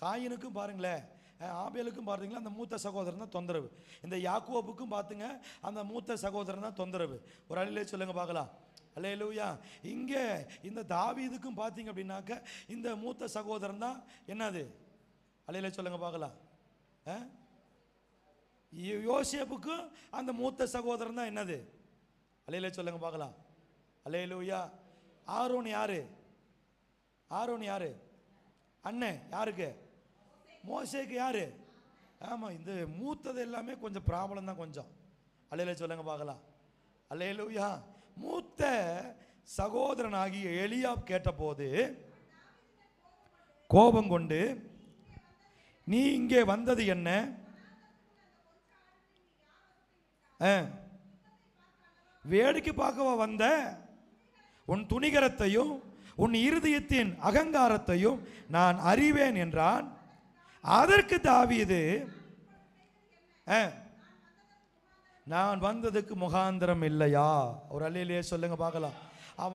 காயினுக்கும் பாருங்களேன், ஆபேலுக்கும் பார்த்தீங்களா அந்த மூத்த சகோதரன் தான் தொந்தரவு. இந்த யாக்கோபுக்கும் பார்த்துங்க அந்த மூத்த சகோதரன் தான் தொந்தரவு. ஒரு அழிலே சொல்லுங்க பார்க்கலாம். அல்லேலூயா. இங்கே இந்த தாவீதுக்கும் பார்த்தீங்க அப்படின்னாக்க இந்த மூத்த சகோதரன் தான் என்னது? அல்லேலூயா சொல்லுங்க பார்க்கலாம். யோசேப்புக்கும் அந்த மூத்த சகோதரன் தான் என்னது? அல்லேலூயா சொல்லுங்க பார்க்கலாம். அல்லேலூயா. ஆரோன் யாரு? ஆரோன் யாரு? அண்ணன் யாருக்கு? மோசேக்கு யாரு? ஆமாம், இந்த மூத்தது எல்லாமே கொஞ்சம் ப்ராப்ளம் தான் கொஞ்சம். அல்லேலூயா சொல்லுங்க பார்க்கலாம். அல்லேலூயா. மூத்த சகோதரனாகிய எலியாப் கேட்டபோது கோபம் கொண்டு, நீ இங்கே வந்தது என்ன? வேடிக்கை பார்க்கவா வந்த? உன் துணிகரத்தையும் உன் இருதயத்தின் அகங்காரத்தையும் நான் அறிவேன் என்றான். அதற்கு தாவீது, நான் வந்ததுக்கு முகாந்திரம் இல்லையா? ஒரு அல்லேலூயா சொல்லுங்க பார்க்கலாம்.